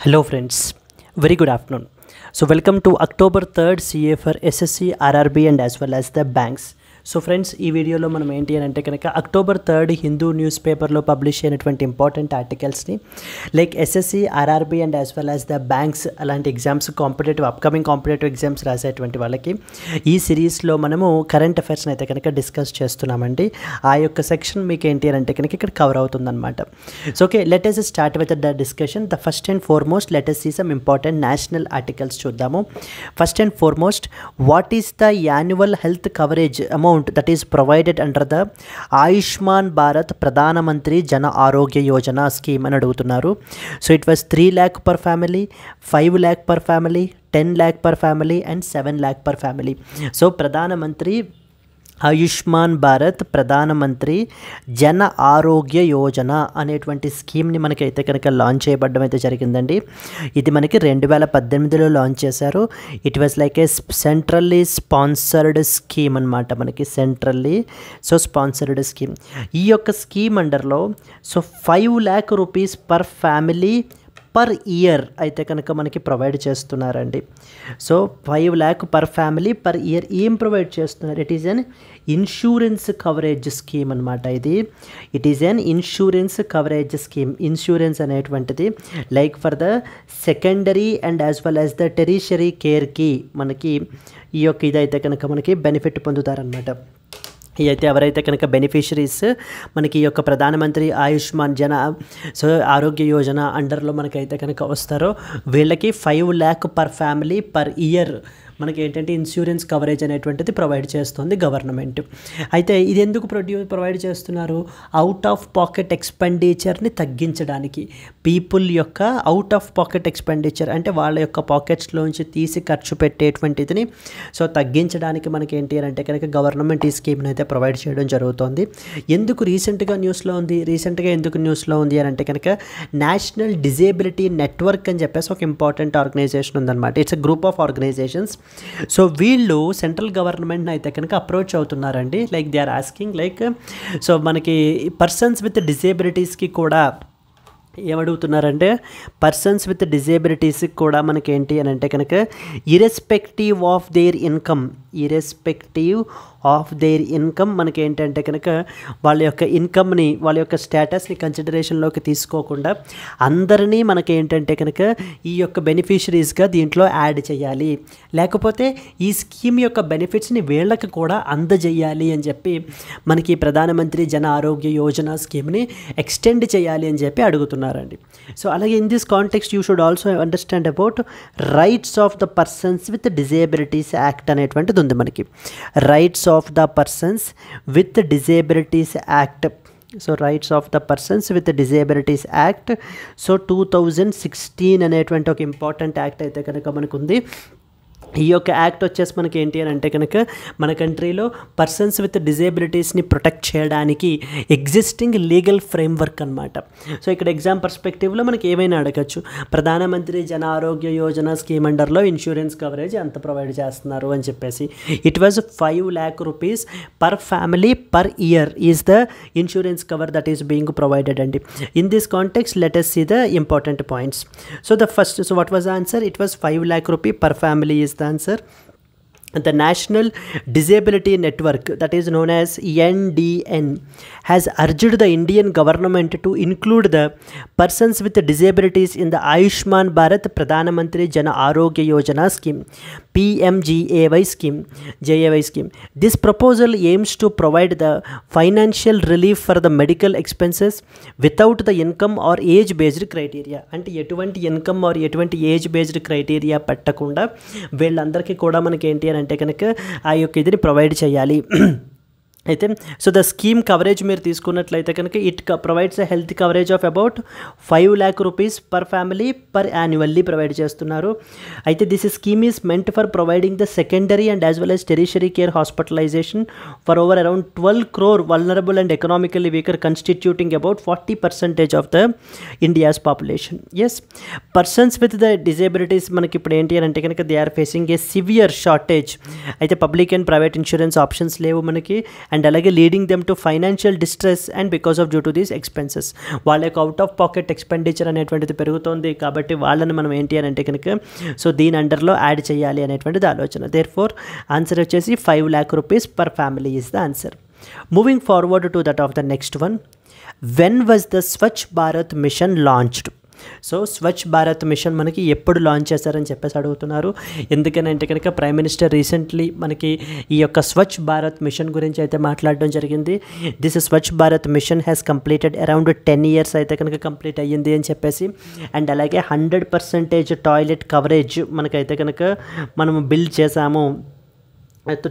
Hello friends, very good afternoon. So welcome to October 3rd CA for SSC, RRB and as well as the banks. So friends ఈ వీడియోలో మనం ఏంటి అని అంటే కనుక October 3 Hindu news పేపర్లో పబ్లిష్ అయినటువంటి ఇంపార్టెంట్ ఆర్టికల్స్ని like SSC RRB and as well as the banks అలాంటి ఎగ్జామ్స్ అప్కమింగ్ కాంపిటేటివ్ ఎగ్జామ్స్ రాసేటువంటి వాళ్ళకి ఈ సిరీస్లో మనము కరెంట్ అఫైర్స్ని అయితే కనుక డిస్కస్ చేస్తున్నామండి. ఆ యొక్క సెక్షన్ మీకు ఏంటి అని అంటే కనుక ఇక్కడ కవర్ అవుతుందన్నమాట. So okay, let us start with the discussion. The first and foremost let us see some important national articles చూద్దాము. First and foremost, what is the annual health coverage amount that is provided under the Ayushman Bharat Pradhan Mantri Jana Arogya Yojana scheme అని అడుగుతున్నారు. So it was 3 lakh per family, 5 lakh per family, 10 lakh per family and 7 lakh per family. So ప్రధానమంత్రి ఆయుష్మాన్ భారత్ ప్రధానమంత్రి జన ఆరోగ్య యోజన అనేటువంటి స్కీమ్ని మనకైతే కనుక launch చేయబడడం అయితే జరిగిందండి. ఇది మనకి 2018లో లాంచ్ చేశారు. It was like a centrally sponsored scheme అనమాట. మనకి సెంట్రల్లీ స్పాన్సర్డ్ స్కీమ్. ఈ యొక్క స్కీమ్ అండర్లో 5 lakh rupees per family per year అయితే కనుక మనకి ప్రొవైడ్ చేస్తున్నారండి. So 5 lakh per family per year ఏం ప్రొవైడ్ చేస్తున్నారు? It is an insurance coverage scheme అనమాట. It is an insurance coverage scheme. Insurance అనేటువంటిది like for the secondary and as well as the tertiary కేర్కి మనకి ఈ యొక్క ఇదైతే కనుక మనకి బెనిఫిట్ పొందుతారనమాట. అయితే ఎవరైతే కనుక బెనిఫిషరీస్ మనకి ఈ యొక్క ప్రధానమంత్రి ఆయుష్మాన్ జన ఆరోగ్య యోజన అండర్లో మనకైతే కనుక వస్తారో వీళ్ళకి 5 lakh per family per year మనకి ఏంటంటే ఇన్సూరెన్స్ కవరేజ్ అనేటువంటిది ప్రొవైడ్ చేస్తుంది గవర్నమెంట్. అయితే ఇది ఎందుకు ప్రొవైడ్ చేస్తున్నారు? అవుట్ ఆఫ్ పాకెట్ ఎక్స్పెండిచర్ని తగ్గించడానికి. పీపుల్ యొక్క అవుట్ ఆఫ్ పాకెట్ ఎక్స్పెండిచర్ అంటే వాళ్ళ యొక్క పాకెట్స్లోంచి తీసి ఖర్చు పెట్టేటువంటిదిని తగ్గించడానికి మనకి ఏంటి అని అంటే కనుక గవర్నమెంట్ ఈ స్కీమ్ని అయితే ప్రొవైడ్ చేయడం జరుగుతుంది. ఎందుకు రీసెంట్గా న్యూస్లో ఉంది అని అంటే కనుక నేషనల్ డిజేబిలిటీ నెట్వర్క్ అని చెప్పేసి ఒక ఇంపార్టెంట్ ఆర్గనైజేషన్ ఉందన్నమాట. It's a group of organisations. So వీళ్ళు సెంట్రల్ గవర్నమెంట్ని అయితే కనుక అప్రోచ్ అవుతున్నారండి. Like they are asking like so మనకి పర్సన్స్ విత్ డిజేబిలిటీస్కి కూడా ఏమడుగుతున్నారంటే పర్సన్స్ విత్ డిజేబిలిటీస్కి కూడా మనకి ఏంటి అని అంటే కనుక ఇర్రెస్పెక్టివ్ ఆఫ్ దేర్ ఇన్కమ్ మనకి ఏంటంటే కనుక వాళ్ళ యొక్క ఇన్కమ్ని వాళ్ళ యొక్క స్టేటస్ని కన్సిడరేషన్లోకి తీసుకోకుండా అందరినీ మనకి ఏంటంటే కనుక ఈ యొక్క బెనిఫిషరీస్గా దీంట్లో యాడ్ చేయాలి, లేకపోతే ఈ స్కీమ్ యొక్క బెనిఫిట్స్ని వీళ్ళకి కూడా అందజేయాలి అని చెప్పి మనకి ప్రధానమంత్రి జన ఆరోగ్య యోజన స్కీమ్ని ఎక్స్టెండ్ చేయాలి అని చెప్పి అడుగుతున్నారండి. సో అలాగే in this context you should also understand about rights of the persons with disabilities act అనేటువంటిది ఉంది మనకి. Rights of the persons with disabilities act. So rights of the persons with disabilities act. So 2016 అనేటువంటి ఒక important act అయితే కనుక మనకు ఉంది. ఈ యొక్క యాక్ట్ వచ్చేసి మనకి ఏంటి అని అంటే కనుక మన కంట్రీలో పర్సన్స్ విత్ డిజేబిలిటీస్ని ప్రొటెక్ట్ చేయడానికి ఎగ్జిస్టింగ్ లీగల్ ఫ్రేమ్వర్క్ అనమాట. సో ఇక్కడ ఎగ్జామ్ పర్స్పెక్టివ్లో మనకి ఏమైనా అడగచ్చు. ప్రధానమంత్రి జన ఆరోగ్య యోజన స్కీమ్ అండర్లో ఇన్సూరెన్స్ కవరేజ్ ఎంత ప్రొవైడ్ చేస్తున్నారు అని చెప్పేసి. It was 5 lakh rupees per family per year is the insurance cover that is being provided అండి. In this context let us see the important points. So what was the answer? It was 5 lakh rupees per family is the answer. The National Disability Network, that is known as NDN, has urged the Indian government to include the persons with disabilities in the Ayushman Bharat Pradhan Mantri Jana Arogya Yojana scheme, PMJAY scheme. This proposal aims to provide the financial relief for the medical expenses without the income or age based criteria. అంటే ఎటువంటి income or ఎటువంటి age based criteria పెట్టకుండా వీళ్ళందరికీ కూడా మనకి ఏంటి అని అంటే కనుక ఆ యొక్క ఇదిని ప్రొవైడ్ చేయాలి. అయితే సో ద స్కీమ్ కవరేజ్ మీరు తీసుకున్నట్లయితే కనుక it provides a health coverage of about 5 lakh rupees per family per annually provide చేస్తున్నారు. అయితే this scheme is meant for providing the secondary and as well as tertiary care hospitalisation for over around 12 crore vulnerable and economically weaker constituting about 40% of the India's population. Yes, persons with the disabilities మనకి ఇప్పుడు ఏంటి అని అంటే కనుక they are facing a severe shortage. అయితే public and private insurance options లేవు మనకి. And అలాగే leading them to financial distress and because of due to these expenses. వాళ్ళ యొక్క అవుట్ ఆఫ్ పాకెట్ ఎక్స్పెండిచర్ అనేటువంటిది పెరుగుతోంది కాబట్టి వాళ్ళని మనం ఏంటి అని అంటే కనుక సో దీని అండర్లో యాడ్ చేయాలి అనేటువంటిది ఆలోచన. దేర్ఫోర్ ఆన్సర్ వచ్చేసి 5 lakh rupees per family is the answer. Moving forward to that of the next one, when was the Swachh Bharat mission launched? So Swachh Bharat mission మనకి ఎప్పుడు లాంచ్ చేశారని చెప్పేసి అడుగుతున్నారు. ఎందుకనంటే కనుక ప్రైమ్ మినిస్టర్ రీసెంట్లీ మనకి ఈ యొక్క స్వచ్ఛ్ భారత్ మిషన్ గురించి అయితే మాట్లాడడం జరిగింది. This Swachh Bharat mission has completed around 10 years అయితే కనుక కంప్లీట్ అయ్యింది అని చెప్పేసి, అండ్ అలాగే 100% టాయిలెట్ కవరేజ్ మనకైతే కనుక మనం బిల్డ్ చేసాము,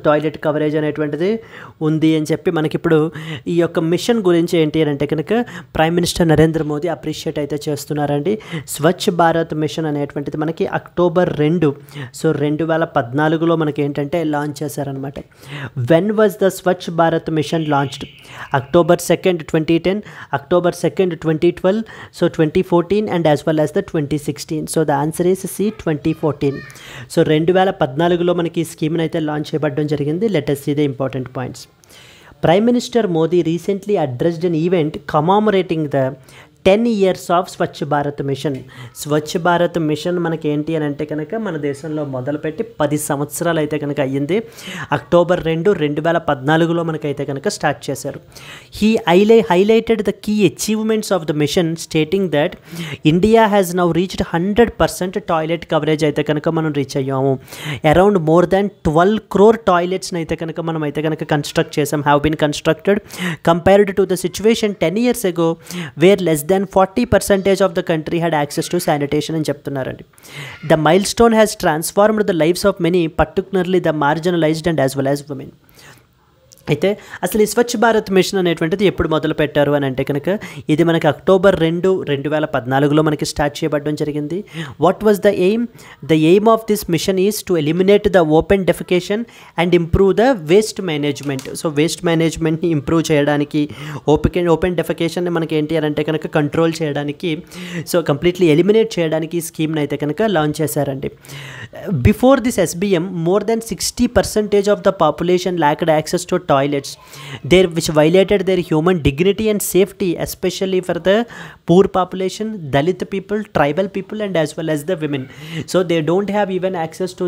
టాయిలెట్ కవరేజ్ అనేటువంటిది ఉంది అని చెప్పి మనకిప్పుడు ఈ యొక్క మిషన్ గురించి ఏంటి అని అంటే కనుక prime minister Narendra Modi appreciate అయితే చేస్తున్నారండి. స్వచ్ఛ్ భారత్ మిషన్ అనేటువంటిది మనకి October 2 సో 2014లో మనకి ఏంటంటే లాంచ్ చేశారనమాట. When was the Swachh Bharat mission launched? October 2, 2010, October 2, 2012, so 2014 and as well as the 2016. So the answer is C 2014. So 2014లో మనకి ఈ స్కీమ్ని అయితే లాంచ్ చేయబడడం జరిగింది. Let us see the important points. Prime Minister Modi recently addressed an event commemorating the 10 years of Swachh Bharat mission. Swachh Bharat mission మనకి ఏంటి అని అంటే కనుక మన దేశంలో మొదలుపెట్టి 10 సంవత్సరాలు అయితే కనుక అయ్యింది. October 2, 2014లో మనకైతే కనుక స్టార్ట్ చేశారు. He highlighted the key achievements of the mission stating that India has now reached 100% toilet coverage అయితే కనుక మనం రీచ్ అయ్యాము. అరౌండ్ మోర్ దాన్ 12 crore టాయిలెట్స్ని అయితే కనుక మనం అయితే కనుక కన్స్ట్రక్ట్ చేసాం, have been constructed compared to the situation 10 years ago where less then 40% of the country had access to sanitation అని చెప్తున్నారండి. The milestone has transformed the lives of many, particularly the marginalized and as well as women. అయితే అసలు ఈ స్వచ్ఛ Bharat machine అనేటువంటిది ఎప్పుడు మొదలు పెట్టారు అని అంటే కనుక ఇది మనకి October 2, 2014లో మనకి స్టార్ట్ చేయబడడం జరిగింది. What was the aim? The aim of this mission is to eliminate the open defecation and improve the waste management. So waste మేనేజ్మెంట్ని ఇంప్రూవ్ చేయడానికి, ఓపెన్ డెఫికేషన్ని మనకి ఏంటి అని అంటే కనుక కంట్రోల్ చేయడానికి, సో కంప్లీట్లీ ఎలిమినేట్ చేయడానికి ఈ స్కీమ్ని అయితే కనుక లాంచ్ చేశారండి. Before this SBM more than 60% of the population lacked access to toilets there which violated their human dignity and safety, especially for the poor population, Dalit people, tribal people and as well as the women. So they don't have even access to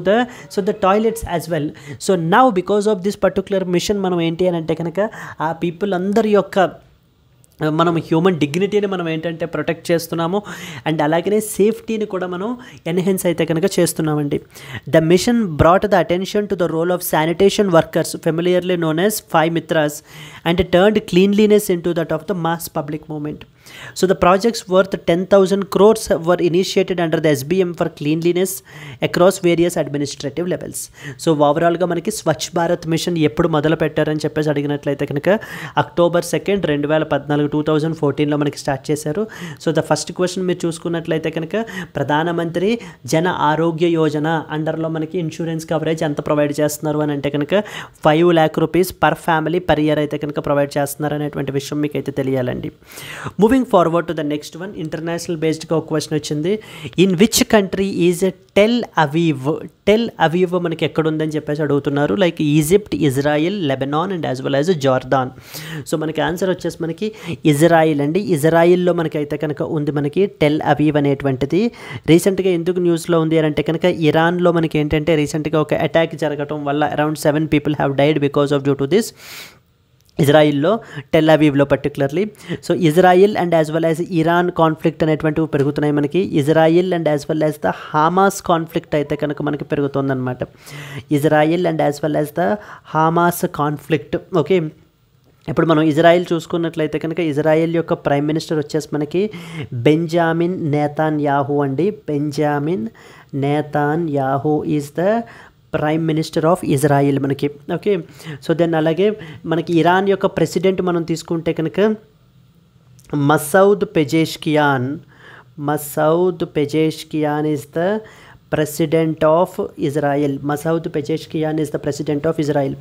the toilets as well. So now because of this particular mission మనం ఏంటి అని అంటే కనుక ఆ people అందరి యొక్క మనం human డిగ్నిటీని మనం ఏంటంటే ప్రొటెక్ట్ చేస్తున్నాము అండ్ అలాగనే సేఫ్టీని కూడా మనం ఎన్హాన్స్ అయితే కనుక చేస్తున్నామండి. The mission brought the attention to the role of sanitation workers familiarly known as 5 మిత్రాస్ and turned cleanliness in to that of the mass public movement. So the projects worth 10,000 crores were initiated under the SBM for cleanliness across various administrative levels. So ఓవరాల్గా మనకి స్వచ్ఛ Bharat machine ఎప్పుడు మొదలు పెట్టారని చెప్పేసి అడిగినట్లయితే కనుక October 2, 2014, 2014లో మనకి స్టార్ట్ చేశారు. సో ద ఫస్ట్ క్వశ్చన్ మీరు చూసుకున్నట్లయితే కనుక ప్రధానమంత్రి జన ఆరోగ్య యోజన అండర్లో మనకి ఇన్సూరెన్స్ కవరేజ్ ఎంత ప్రొవైడ్ చేస్తున్నారు అని అంటే కనుక 5 lakh rupees per family per year అయితే కనుక ప్రొవైడ్ చేస్తున్నారు అనేటువంటి విషయం మీకు అయితే తెలియాలండి. Moving forward to the next one, international బేస్డ్గా ఒక క్వశ్చన్ వచ్చింది. In which country is Tel Aviv? Tel Aviv మనకి ఎక్కడ ఉందని చెప్పేసి అడుగుతున్నారు. Like Egypt, Israel, Lebanon and as well as Jordan. So మనకి ఆన్సర్ వచ్చేసి మనకి ఇజ్రాయిల్ అండి. ఇజ్రాయిల్లో మనకైతే కనుక ఉంది మనకి టెల్ అవీవ్ అనేటువంటిది. రీసెంట్గా ఎందుకు న్యూస్లో ఉంది అని అంటే కనుక ఇరాన్లో మనకి ఏంటంటే రీసెంట్గా ఒక అటాక్ జరగడం వల్ల around 7 people have died because of due to this. ఇజ్రాయిల్లో టెల్ అవీవ్లో particularly. So Israel and as well as Iran conflict అనేటువంటివి పెరుగుతున్నాయి మనకి. Israel and as well as the Hamas conflict అయితే కనుక మనకి పెరుగుతుందన్నమాట. Israel and as well as the Hamas conflict. Okay, ఇప్పుడు మనం ఇజ్రాయిల్ చూసుకున్నట్లయితే కనుక ఇజ్రాయిల్ యొక్క ప్రైమ్ మినిస్టర్ వచ్చేసి మనకి బెంజామిన్ నేతాన్యాహు అండి. Benjamin Netanyahu is the prime minister of Israel మనకి. ఓకే, సో దెన్ అలాగే మనకి ఇరాన్ యొక్క ప్రెసిడెంట్ మనం తీసుకుంటే కనుక Masoud Pezeshkian. Masoud Pezeshkian is the President of Israel. Masoud Pezeshkian is the President of Israel.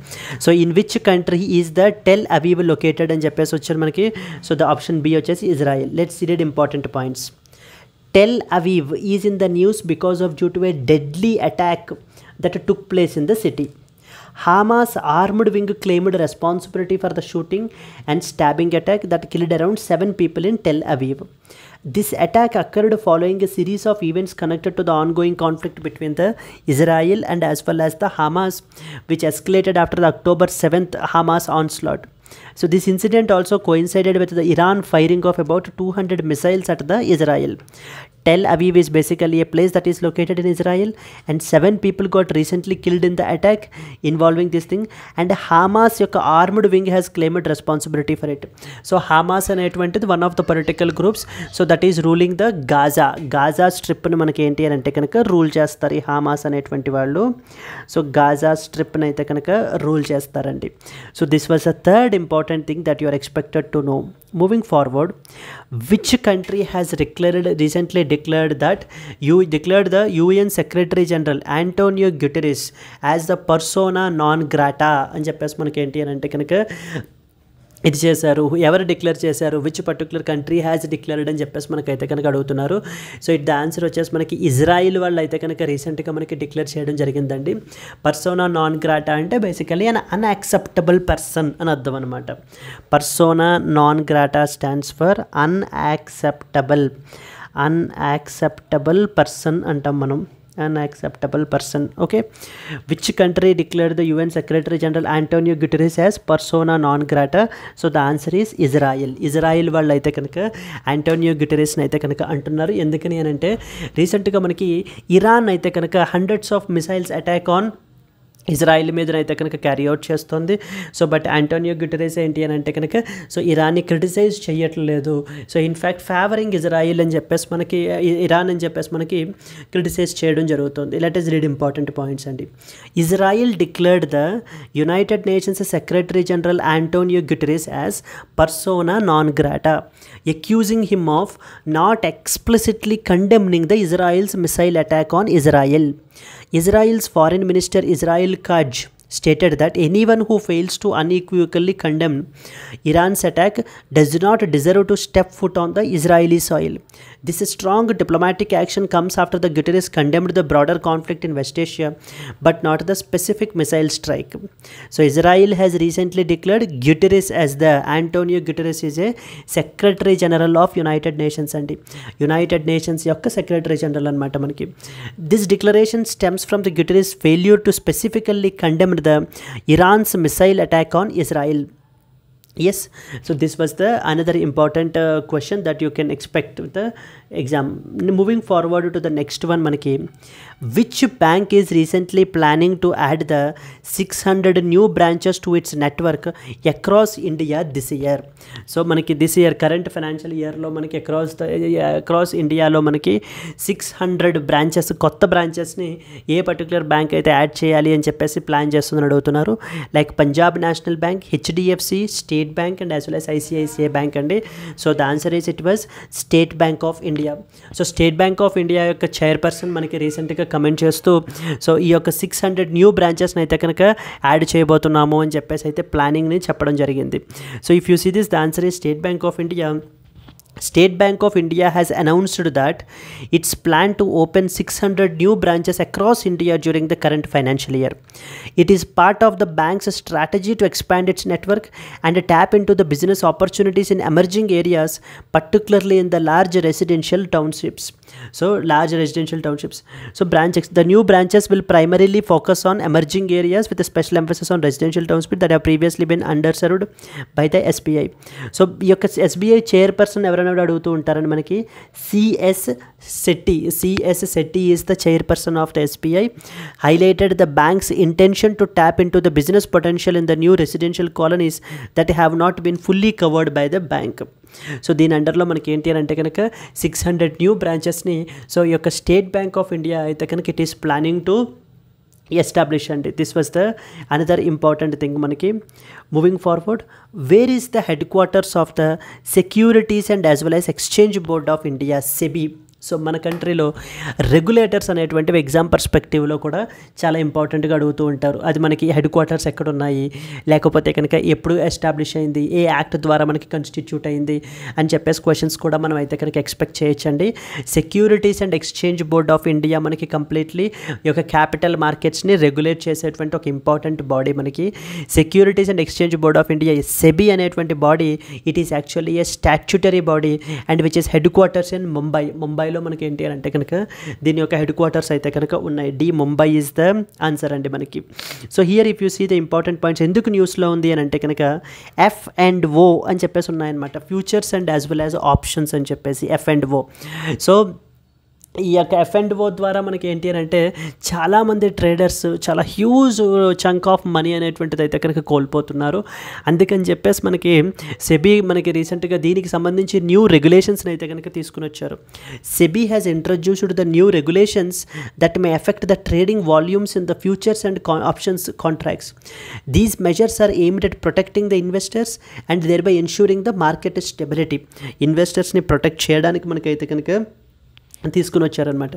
So in which country is the Tel Aviv located అని చెప్పేసి వచ్చారు మనకి. సో ద ఆప్షన్ బి వచ్చేసి Israel. Let's see the important points. Tel Aviv is in the news because of due to a deadly attack that took place in the city. Hamas armed wing claimed responsibility for the shooting and stabbing attack that killed around 7 people in Tel Aviv. This attack occurred following a series of events connected to the ongoing conflict between the Israel and as well as the Hamas, which escalated after the October 7th Hamas onslaught. So this incident also coincided with the Iran firing of about 200 missiles at the Israel. Tel Aviv is basically a place that is located in Israel, and 7 people got recently killed in the attack involving this thing, and Hamas యొక్క armed wing has claimed responsibility for it. So Hamas అనేటువంటిది one of the political groups, so that is ruling the Gaza strip ని మనకి ఏంటి అని అంటే కనుక rule చేస్తారు ఈ హామాస్ అనేటువంటి వాళ్ళు. సో గాజా స్ట్రిప్ని అయితే కనుక రూల్ చేస్తారండి. So this was a third important thing that you are expected to know. Moving forward, which country has recently declared the UN Secretary General Antonio Guterres as the persona non grata అని చెప్పేసి మనకి ఏంటి అని అంటే కనుక ఇది చేశారు. ఎవరు డిక్లేర్ చేశారు, which particular country has declared అని చెప్పేసి మనకైతే కనుక అడుగుతున్నారు. సో ఇట్ ద ఆన్సర్ వచ్చేసి మనకి ఇజ్రాయిల్ వాళ్ళు అయితే కనుక రీసెంట్గా మనకి డిక్లేర్ చేయడం జరిగిందండి. పర్సోనా నాన్ గ్రాటా అంటే బేసికలీ అన్ అన్యాక్సెప్టబుల్ పర్సన్ అని అర్థం అనమాట. Persona non grata stands for unacceptable person అంటాం మనం. Unacceptable person. Okay, which country declared the UN Secretary General Antonio Guterres as persona non grata? So the answer is Israel వాళ్ళు అయితే కనుక Antonio గుటెరెస్ని అయితే కనుక అంటున్నారు. ఎందుకని అని అంటే రీసెంట్గా మనకి ఇరాన్ అయితే కనుక hundreds of missiles attack on Israel మీద అయితే కనుక క్యారీ అవుట్ చేస్తుంది. సో బట్ ఆంటోనియో గుటెరెస్ ఏంటి అని అంటే కనుక సో ఇరాన్ని క్రిటిసైజ్ చేయట్లేదు. సో ఇన్ఫ్యాక్ట్ ఫేవరింగ్ ఇజ్రాయిల్ అని చెప్పేసి మనకి ఇరాన్ అని చెప్పేసి మనకి క్రిటిసైజ్ చేయడం జరుగుతుంది. Let us read important points అండి. Israel declared the United Nations secretary general Antonio Guterres as persona non grata, accusing him of not explicitly condemning the Israel's missile attack on Israel. Israel's foreign minister Israel Katz stated that anyone who fails to unequivocally condemn Iran's attack does not deserve to step foot on the Israeli soil. This strong diplomatic action comes after the Guterres condemned the broader conflict in West Asia, but not the specific missile strike. So Israel has recently declared Guterres as Antonio Guterres is a Secretary General of United Nations and United Nations యొక్క Secretary General అన్నమాట మనకి. This declaration stems from the Guterres failure to specifically condemn the Iran's missile attack on Israel. Yes, so this was the another important question that you can expect with the exam. Moving forward to the next one manaki, which bank is recently planning to add the 600 new branches to its network across India this year? So manaki this year current financial year lo manaki across India lo manaki 600 branches kotta branches ni a particular bank అయితే add చేయాలి అని చెప్పేసి plan చేస్తుందని అడుగుతున్నారు. Like Punjab National Bank, HDFC, State Bank and as well as ICICI Bank అండి. So the answer is it was State bank of India. So State bank of India యొక్క chairperson మనకి రీసెంట్గా కమెంట్ చేస్తూ సో ఈ యొక్క 600 new బ్రాంచెస్ని అయితే కనుక యాడ్ చేయబోతున్నాము అని చెప్పేసి అయితే ప్లానింగ్ని చెప్పడం జరిగింది. So if you see this the answer is State bank of India. State Bank of India has announced that its plan to open 600 new branches across India during the current financial year. It is part of the bank's strategy to expand its network and tap into the business opportunities in emerging areas, particularly in the large residential townships. So the new branches will primarily focus on emerging areas with a special emphasis on residential townships that have previously been underserved by the SBI. So ఈ యొక్క SBI chairperson ఎవరైనా అడుగుతూ ఉంటారని మనకి CS Shetty is the chairperson of the SBI, highlighted the bank's intention to tap into the business potential in the new residential colonies that have not been fully covered by the bank. So దీని అండర్లో మనకి ఏంటి అని అంటే కనుక 600 new బ్రాంచెస్ని so ఈ యొక్క state bank of India అయితే కనుక it is planning to establish అండి. This was the another important thing మనకి. Moving forward, where is the headquarters of the Securities and as well as Exchange board of India, SEBI? So మన కంట్రీలో regulators అనేటువంటివి exam పర్స్పెక్టివ్లో కూడా చాలా ఇంపార్టెంట్గా అడుగుతూ ఉంటారు. అది మనకి హెడ్ క్వార్టర్స్ ఎక్కడ ఉన్నాయి, లేకపోతే కనుక ఎప్పుడు ఎస్టాబ్లిష్ అయింది, ఏ యాక్ట్ ద్వారా మనకి కాన్స్టిట్యూట్ అయింది అని చెప్పేసి క్వశ్చన్స్ కూడా మనం అయితే కనుక ఎక్స్పెక్ట్ చేయొచ్చండి. Securities and exchange board of India మనకి కంప్లీట్లీ ఈ యొక్క క్యాపిటల్ మార్కెట్స్ని రెగ్యులేట్ చేసేటువంటి ఒక ఇంపార్టెంట్ బాడీ. మనకి Securities and exchange board of India SEBI అనేటువంటి body, it is actually a statutory body and which is headquarters in ముంబైలో మనకి ఏంటి అంటే కనుక దీని యొక్క హెడ్ క్వార్టర్స్ అయితే కనుక ఉన్నాయి. ముంబై ఈజ్ ద ఆన్సర్ అండి మనకి. So here if you see the important points ఎందుకు న్యూస్లో ఉంది అని అంటే కనుక F&O అని చెప్పేసి ఉన్నాయన్నమాట. Futures and as well as options అని చెప్పేసి F&O. సో ఈ యొక్క F&O ద్వారా మనకి ఏంటి అని అంటే చాలామంది ట్రేడర్స్ చాలా హ్యూజ్ చంక్ ఆఫ్ మనీ అనేటువంటిది అయితే కనుక కోల్పోతున్నారు. అందుకని చెప్పేసి మనకి సెబీ మనకి రీసెంట్గా దీనికి సంబంధించి న్యూ రెగ్యులేషన్స్ని అయితే కనుక తీసుకుని వచ్చారు. SEBI has introduced the new regulations that may affect the trading volumes in the futures and options contracts. These measures are aimed at protecting the investors and thereby ensuring the market stability. ఇన్వెస్టర్స్ని protect చేయడానికి మనకైతే కనుక తీసుకుని వచ్చారనమాట.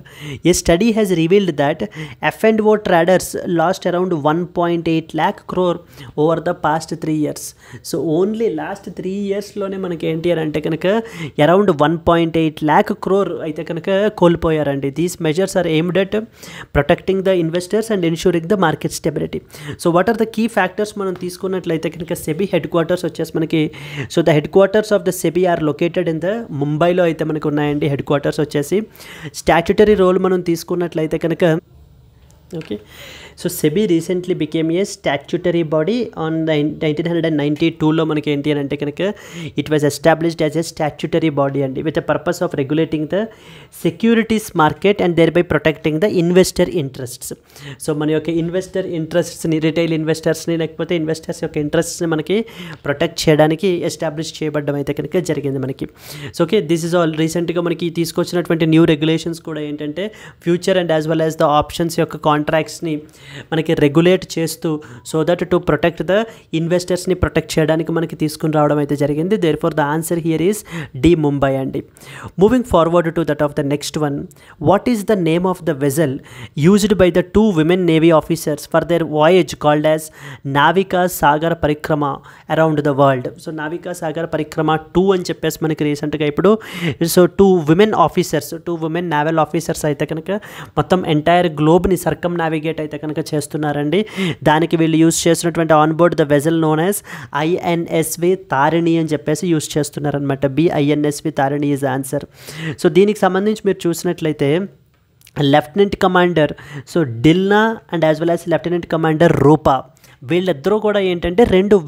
A study has revealed that F&O traders lost around 1.8 lakh crore over the past 3 years. So only last 3 yearsలోనే మనకి ఏంటి అని అంటే కనుక అరౌండ్ 1.8 lakh crore అయితే కనుక కోల్పోయారండి. These measures are aimed at protecting the investors and ensuring the market stability. So what are the key factors మనం తీసుకున్నట్లయితే కనుక సెబీ హెడ్ క్వార్టర్స్ వచ్చేసి మనకి, so the headquarters of the SEBI are located in the ముంబైలో అయితే మనకు ఉన్నాయండి headquarters వచ్చేసి. స్టాట్యూటరీ రోల్ మనం తీసుకున్నట్లయితే కనుక okay, so SEBI recently became a statutory body on 1992లో మనకి ఏంటి అని అంటే కనుక it was established as a statutory body అండి with the purpose of regulating the securities market and thereby protecting the investor interests. So మన యొక్క investor ఇంట్రెస్ట్స్ని, retail ఇన్వెస్టర్స్ని లేకపోతే ఇన్వెస్టర్స్ యొక్క ఇంట్రెస్ట్స్ని మనకి ప్రొటెక్ట్ చేయడానికి ఎస్టాబ్లిష్ చేయబడడం అయితే కనుక జరిగింది మనకి. So okay, this is all. రీసెంట్గా మనకి తీసుకొచ్చినటువంటి న్యూ రెగ్యులేషన్స్ కూడా ఏంటంటే future and as well as the options యొక్క కాంట్రాక్ట్స్ని మనకి రెగ్యులేట్ చేస్తూ so that to protect the ఇన్వెస్టర్స్ని ప్రొటెక్ట్ చేయడానికి మనకి తీసుకుని రావడం అయితే జరిగింది. Therefore the answer here is Mumbai అండి. Moving forward to that of the next one, what is the name of the vessel used by the 2 women navy officers for their voyage called as Navika Sagar Parikrama around the world. So Navika Sagar Parikrama 2 అని చెప్పేసి మనకి రీసెంట్గా ఇప్పుడు so 2 women officers, 2 women naval officers అయితే కనుక మొత్తం entire గ్లోబ్ని సర్కమ్ navigate అయితే కనుక చేస్తున్నారండి. దానికి వీళ్ళు యూజ్ చేస్తున్నటువంటి onboard the vessel known as INSV Tarini అని చెప్పేసి యూజ్ చేస్తున్నారనమాట. INSV Tarini is answer. సో దీనికి సంబంధించి మీరు చూసినట్లయితే lieutenant commander so Dilna and as well as lieutenant commander Roopa, వీళ్ళిద్దరూ కూడా ఏంటంటే 2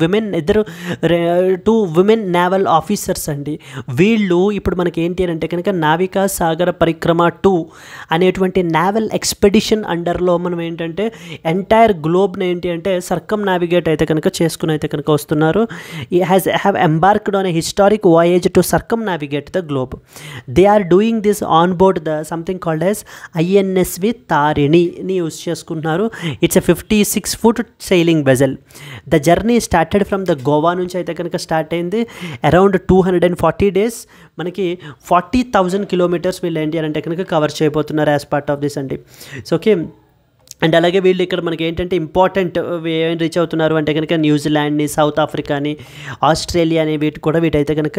women నేవల్ ఆఫీసర్స్ అండి. వీళ్ళు ఇప్పుడు మనకి ఏంటి అని అంటే కనుక నావికా సాగర పరిక్రమ 2 అనేటువంటి నేవల్ ఎక్స్పెడిషన్ అండర్లో మనం ఏంటంటే ఎంటైర్ గ్లోబ్ని ఏంటి అంటే సర్కమ్ నావిగేట్ అయితే కనుక చేసుకుని అయితే కనుక వస్తున్నారు. Have embarked on a historic voyage to circumnavigate the globe. They are doing this on board the something called as INSV తారిణిని యూజ్ చేసుకుంటున్నారు. It's a 56 foot sailing vessel. The journey started from the Goa నుంచి అయితే కనుక start అయింది. Around 240 days మనకి 40,000 kilometers వీళ్ళు ఏంటి అంటే కనుక కవర్ చేయబోతున్నారు యాజ్ పార్ట్ ఆఫ్ దిస్ అండి. సో ఓకే, అండ్ అలాగే వీళ్ళు ఇక్కడ మనకి ఏంటంటే ఇంపార్టెంట్ ఏం రీచ్ అవుతున్నారు అంటే కనుక న్యూజిలాండ్ని, సౌత్ ఆఫ్రికాని, ఆస్ట్రేలియాని వీటైతే కనుక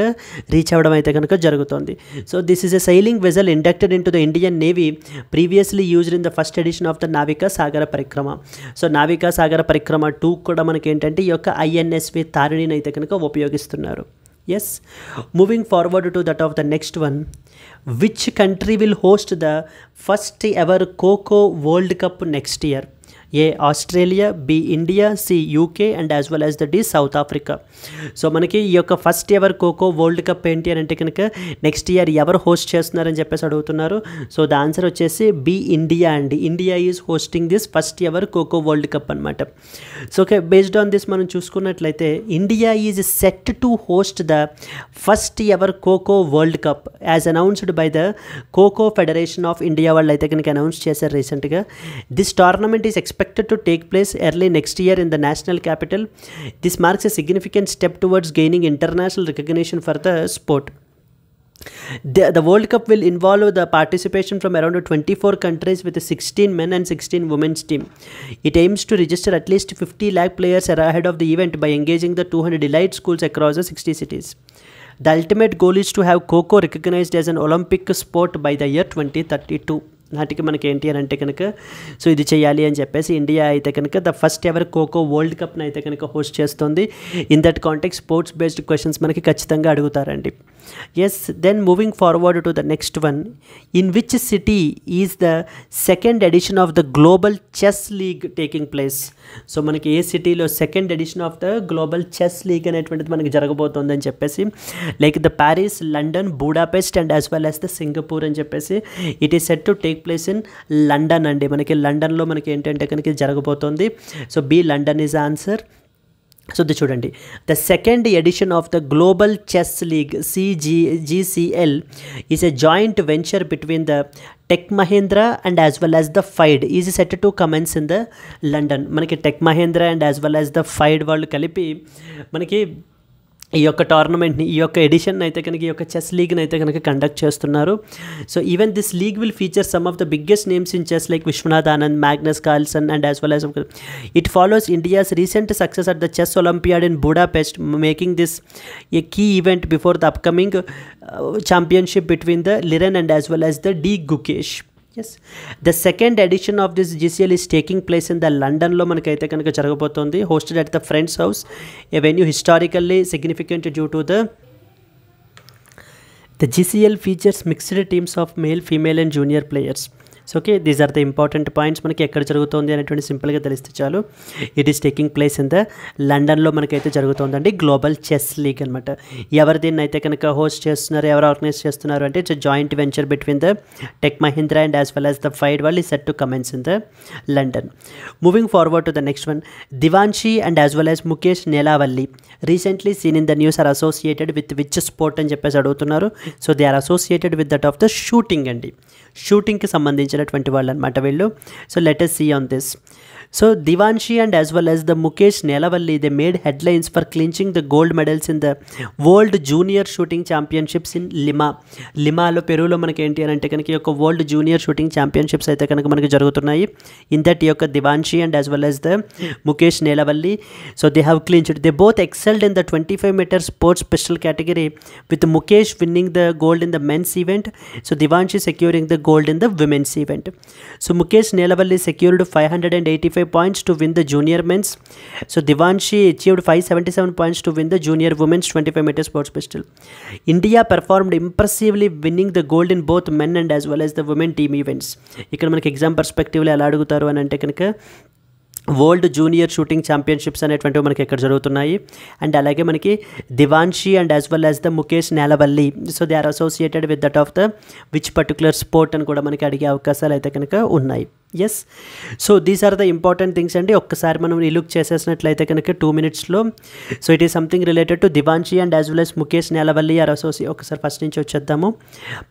రీచ్ అవ్వడం అయితే కనుక జరుగుతుంది. So this is a sailing vessel inducted in to the Indian navy previously used in the first edition of the Navika సాగర పరిక్రమ. సో నావికా సాగర పరిక్రమ 2 కూడా మనకి ఏంటంటే ఈ యొక్క INSV తారిణిని అయితే కనుక ఉపయోగిస్తున్నారు. Yes, moving forward to that of the next one, which country will host the first ever Coco World Cup next year? A Australia, B India, C UK and as well as the D South Africa. So మనకి ఈ యొక్క first ever kho kho world cup ఏంటి అని అంటే కనుక next year ఎవరు host చేస్తున్నారని చెప్పేసి అడుగుతున్నారు. సో ద ఆన్సర్ వచ్చేసి B ఇండియా అండి. India is hosting this first ever kho kho world cup అనమాట. So okay, based on this మనం చూసుకున్నట్లయితే India is set to host the first ever kho kho world cup as announced by the cocoa federation of India వాళ్ళు అయితే కనుక announce చేశారు రీసెంట్గా. This tournament is expected to take place early next year in the national capital. This marks a significant step towards gaining international recognition for the sport. The World Cup will involve the participation from around 24 countries with a 16 men and 16 women's team. It aims to register at least 50 lakh players ahead of the event by engaging the 200 elite schools across the 60 cities. The ultimate goal is to have Kho recognized as an Olympic sport by the year 2032. నాటికి మనకి ఏంటి అని అంటే కనుక so ఇది చేయాలి అని చెప్పేసి ఇండియా అయితే కనుక the first ever kho kho world కప్ని అయితే కనుక హోస్ట్ చేస్తుంది. In that context sports based questions మనకి ఖచ్చితంగా అడుగుతారండి. Yes, then moving forward to the next one. In which city is the second edition of the Global Chess league taking place? So మనకి ఏ సిటీలో second edition of the Global Chess league అనేటువంటిది మనకి జరగబోతుంది అని చెప్పేసి, like the Paris, London, Budapest and as well as the Singapore అని చెప్పేసి it is set to take place in London అండి. మనకి లండన్లో మనకి ఏంటంటే కనుక జరగబోతోంది. So B London is answer. సో ఇది చూడండి, the second edition of the Global Chess League GCL is a joint venture between the Tech Mahindra and as well as the FIDE is set to commence in the London. మనకి Tech Mahindra and as well as the FIDE వాళ్ళు కలిపి మనకి ఈ యొక్క టోర్నమెంట్ని, ఈ యొక్క edition అయితే కనుక ఈ యొక్క చెస్ లీగ్ని అయితే కనుక కండక్ట్ చేస్తున్నారు. So even this league will feature some of the biggest names in chess like Vishwanath Anand, Magnus Carlsen and as well as it follows India's recent success at the chess Olympiad in Budapest, making this a key event before the upcoming championship between the Liren and as well as the D Gukesh. Yes, the second edition of this GCL is taking place in the London lo manakaithe kanuka jaragabotundi, hosted at the Friends House, a venue historically significant due to the GCL features mixed teams of male, female and junior players. So okay, these are the important points. మనకి ఎక్కడ జరుగుతుంది అనేటువంటి సింపుల్గా తెలిస్తే చాలు. It is taking place in the లండన్లో మనకైతే జరుగుతుందండి గ్లోబల్ చెస్ లీగ్ అనమాట. ఎవరు దీన్ని అయితే కనుక హోస్ట్ చేస్తున్నారు, ఎవరు ఆర్గనైజ్ చేస్తున్నారు అంటే it's joint venture between the Tech Mahindra and as well as the FIDE వాళ్ళు set to commence in the London. Moving forward to the next one. Divanshi and as well as Mukesh Nelavalli recently seen in the news are associated with which sport అని చెప్పేసి అడుగుతున్నారు. So they are associated with that of the shooting అండి. షూటింగ్కి సంబంధించినటువంటి వాళ్ళు అనమాట వీళ్ళు. So let us see on this. So Divanshi and as well as the Mukesh Nelavalli, they made headlines for clinching the gold medals in the World Junior Shooting Championships in Lima. లిమాలో పెరూలో మనకి ఏంటి అని అంటే కనుక ఈ యొక్క world junior shooting championships అయితే కనుక మనకి జరుగుతున్నాయి. ఇన్ దట్ ఈ యొక్క Divanshi and as well as the Mukesh Nelavalli, so they have clinched. They both excelled in the 25 meter sports special category, with Mukesh winning the gold in the men's event, so Divanshi securing the gold in the women's event. So Mukesh Nelavalli secured 585 points to win the junior men's. So Divanshi achieved 577 points to win the junior women's 25 meter sports pistol. India performed impressively, winning the gold in both men and as well as the women team events. ఇక్కడ మనకి exam పర్స్పెక్టివ్లో ఎలా అడుగుతారు అని అంటే కనుక world junior shooting championships అనేటువంటివి మనకి ఎక్కడ జరుగుతున్నాయి, అండ్ అలాగే మనకి Divanshi and as well as the Mukesh Nelavalli, so they are associated with that of the which particular sport అని కూడా మనకి అడిగే అవకాశాలు అయితే కనుక ఉన్నాయి. Yes, so these are the important things అండి. ఒక్కసారి మనం రీలుక్ చేసేసినట్లయితే కనుక 2 minutesలో, so it is something related to Divanshi and as well as Mukesh Nelavalli are ఒకసారి ఫస్ట్ నుంచి వచ్చేద్దాము.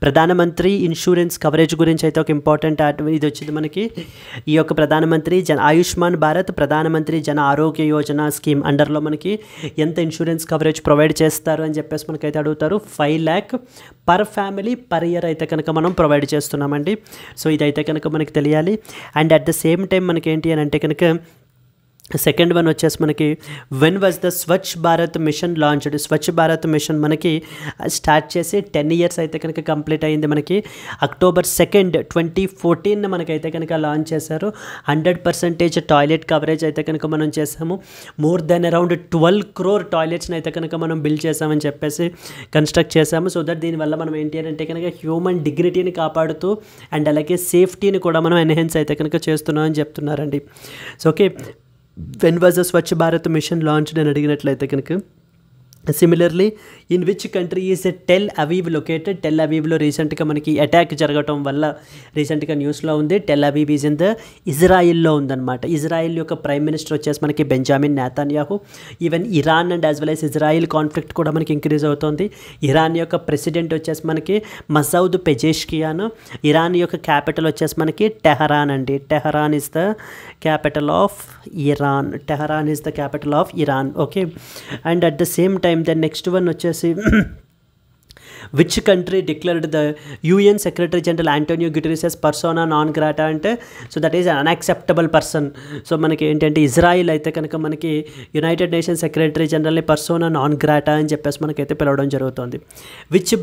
ప్రధానమంత్రి ఇన్సూరెన్స్ కవరేజ్ గురించి అయితే ఒక ఇంపార్టెంట్ ఇది వచ్చింది మనకి. ఈ యొక్క ప్రధానమంత్రి ఆయుష్మాన్ భారత్ ప్రధానమంత్రి జన ఆరోగ్య యోజన స్కీమ్ అండర్లో మనకి ఎంత ఇన్సూరెన్స్ కవరేజ్ ప్రొవైడ్ చేస్తారు అని చెప్పేసి మనకైతే అడుగుతారు. 5 lakh per family per year అయితే కనుక మనం ప్రొవైడ్ చేస్తున్నామండి. సో ఇదైతే కనుక మనకి తెలియాలి. And at the same time మనకి ఏంటి అని అంటే కనుక సెకండ్ వన్ వచ్చేసి మనకి when was the Swachh Bharat mission launched. Swachh Bharat mission మనకి స్టార్ట్ చేసి 10 years అయితే కనుక కంప్లీట్ అయింది. మనకి October 2nd, 2014 మనకైతే కనుక లాంచ్ చేశారు. 100% టాయిలెట్ కవరేజ్ అయితే కనుక మనం చేసాము. మోర్ దెన్ అరౌండ్ 12 crore టాయిలెట్స్ని అయితే కనుక మనం బిల్డ్ చేసామని చెప్పేసి కన్స్ట్రక్ట్ చేసాము. సో దట్ దీనివల్ల మనం ఏంటి అంటే కనుక హ్యూమన్ డిగ్నిటీని కాపాడుతూ అండ్ అలాగే సేఫ్టీని కూడా మనం ఎన్హాన్స్ అయితే కనుక చేస్తున్నామని చెప్తున్నారండి. So okay, when was the Swachh Bharat mission launched అని అడిగినట్లయితే కనుక similarly in which country is Tel Aviv located. Tel అవీవ్లో రీసెంట్గా మనకి అటాక్ జరగటం వల్ల రీసెంట్గా న్యూస్లో ఉంది. Tel Aviv is in the ఇజ్రాయిల్లో ఉందన్నమాట. ఇజ్రాయిల్ యొక్క ప్రైమ్ మినిస్టర్ వచ్చేసి మనకి Benjamin Netanyahu. Even Iran and as well as Israel conflict కూడా మనకి ఇంక్రీజ్ అవుతుంది. ఇరాన్ యొక్క ప్రెసిడెంట్ వచ్చేసి మనకి మసౌద్ పెజెష్కియాన్. ఇరాన్ యొక్క క్యాపిటల్ వచ్చేసి మనకి టెహరాన్ అండి. Tehran is the capital of Iran. Tehran is the capital of Iran. Okay, and at the same time then next one వచ్చేసి which country declared the UN secretary general Antonio Guterres as persona non grata అంటే so that is unacceptable person. So మనకి ఏంటంటే Israel అయితే కనుక మనకి United Nations secretary జనరల్ని persona non grata అని చెప్పేసి మనకైతే పిలవడం జరుగుతుంది. Which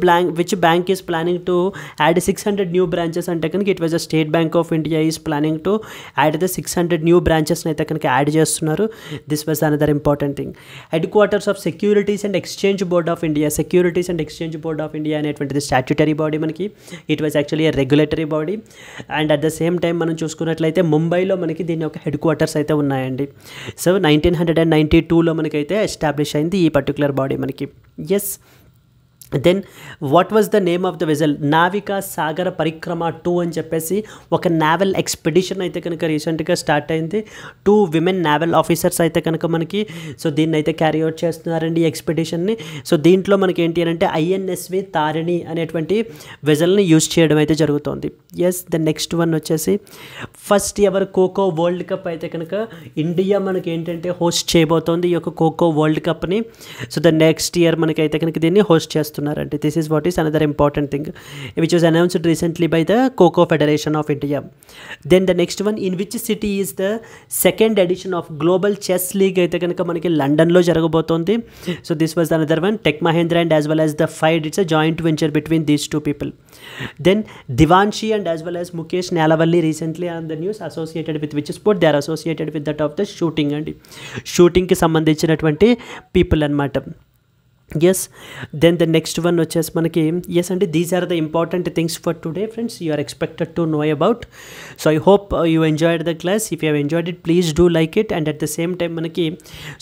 bank is planning to add 600 new branches అంటే కనుక it was a state bank of India is planning to add the 600 new బ్రాంచెస్ని అయితే కనుక యాడ్ చేస్తున్నారు. This was another important thing. Headquarters of securities and exchange board of India. Securities and exchange board of India అనేటువంటిది statutory body మనకి. It was actually a regulatory body and at the same time మనం చూసుకున్నట్లయితే ముంబైలో మనకి దీని యొక్క head quarters అయితే ఉన్నాయండి. సో 1992లో మనకైతే ఎస్టాబ్లిష్ అయింది ఈ పర్టికులర్ బాడీ మనకి. Yes. Then what was the name of the vessel? Navika సాగర పరిక్రమ 2 అని చెప్పేసి ఒక నావల్ ఎక్స్పెడిషన్ అయితే కనుక రీసెంట్గా స్టార్ట్ అయింది. 2 విమెన్ నావల్ ఆఫీసర్స్ అయితే కనుక మనకి సో దీన్ని అయితే క్యారీ అవుట్ చేస్తున్నారండి ఈ ఎక్స్పెడిషన్ని. సో దీంట్లో మనకి ఏంటి అని అంటే INSV తారిణి అనేటువంటి వెజల్ని యూజ్ చేయడం అయితే జరుగుతుంది. ఎస్. ద నెక్స్ట్ వన్ వచ్చేసి first ever kho kho world cup అయితే కనుక ఇండియా మనకి ఏంటంటే హోస్ట్ చేయబోతోంది ఈ యొక్క ఖోఖో వరల్డ్ కప్ని. సో ద నెక్స్ట్ ఇయర్ మనకైతే కనుక దీన్ని హోస్ట్ చేస్తున్నారు. This is what is another important thing which was announced recently by the Kho Federation of India. Then the next one, in which city is the second edition of Global Chess League అయితే కనుక మనకి లండన్లో జరగబోతోంది. So this was another one. Tech Mahindra and as well as the FIDE it's a joint venture between these 2 people. Then Divanshi and as well as Mukesh Nalavalli recently on the news associated with which sport? They are associated with that of the shooting అండి. షూటింగ్కి సంబంధించినటువంటి people అన్నమాట. Yes. Then the next one వచ్చేసి మనకి yes అండి these are the important things for today friends you are expected to know about. So I hope you enjoyed the class. If you have enjoyed it please do like it and at the same time మనకి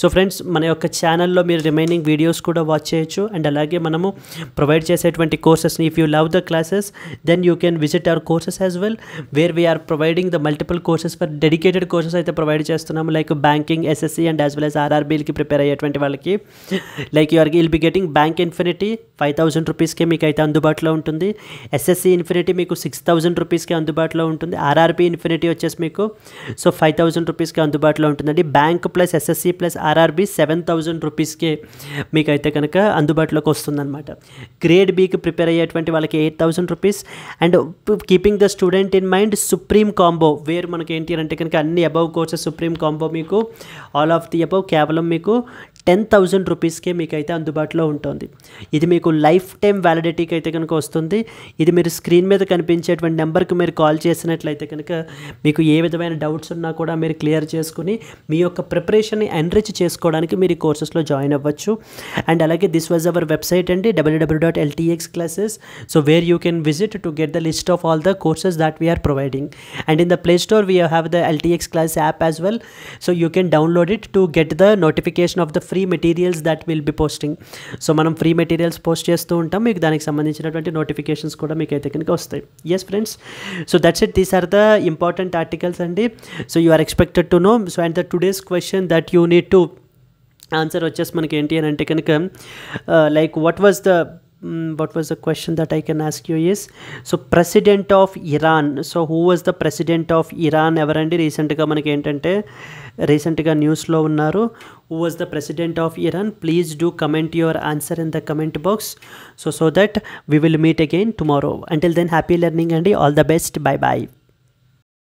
so friends మన యొక్క ఛానల్లో మీరు remaining videos కూడా watch చేయొచ్చు and అలాగే మనము provide చేసేటువంటి కోర్సెస్ని if you love the classes then you can visit our courses as well where we are providing the multiple courses for dedicated courses అయితే ప్రొవైడ్ చేస్తున్నాము like banking SSC and as well as RRBలకి prepare అయ్యేటువంటి వాళ్ళకి like you are be getting bank infinity 5,000 రూపీస్కే మీకు అయితే అందుబాటులో ఉంటుంది. SSC ఇన్ఫినిటీ మీకు 6,000 రూపీస్కే అందుబాటులో ఉంటుంది. RRB ఇన్ఫినిటీ వచ్చేసి మీకు సో 5,000 రూపీస్కి అందుబాటులో ఉంటుందండి. Bank plus SSC plus RRB 7,000 రూపీస్కే మీకు అయితే కనుక అందుబాటులోకి వస్తుందన్నమాట. గ్రేడ్ Bకి ప్రిపేర్ అయ్యేటువంటి వాళ్ళకి 8,000 rupees and keeping the student in mind supreme combo where మనకి ఏంటి అంటే కనుక అన్ని అబవ్ కోర్సెస్ సుప్రీం కాంబో మీకు ఆల్ ఆఫ్ ది అబవ్ కేవలం మీకు 10,000 రూపీస్కే మీకు అయితే అందుబాటులో ఉంటుంది. ఇది మీకు లైఫ్ టైం వ్యాలిడిటీకి అయితే కనుక వస్తుంది. ఇది మీరు స్క్రీన్ మీద కనిపించేటువంటి నెంబర్కి మీరు కాల్ చేసినట్లయితే కనుక మీకు ఏ విధమైన డౌట్స్ ఉన్నా కూడా మీరు క్లియర్ చేసుకుని మీ యొక్క ప్రిపరేషన్ని ఎన్రిచ్ చేసుకోవడానికి మీరు ఈ కోర్సెస్లో జాయిన్ అవ్వచ్చు. అండ్ అలాగే దిస్ వాజ్ అవర్ వెబ్సైట్ అండి www.ltxclasses. So where you can visit to get the list of all the courses that we are providing. And in the Play Store we have the LTX class app as well. So you can download it to get the notification of the free materials that we'll be posting. So మనం free materials post చేస్తూ ఉంటాం మీకు దానికి సంబంధించినటువంటి notifications కూడా మీకు అయితే కనుక వస్తాయి. Yes friends. So that's it. These are the important articles అండి. So you are expected to know. So and the today's question that you need to answer వచ్చేసి మనకి ఏంటి అని అంటే కనుక like what was the question that I can ask you is so president of Iran. So who was the president of Iran ఎవరండి రీసెంట్గా మనకి ఏంటంటే రీసెంట్గా న్యూస్లో ఉన్నారు. who was the president of Iran? Please do comment your answer in the comment box so that we will meet again tomorrow. Until then, happy learning and all the best. Bye bye.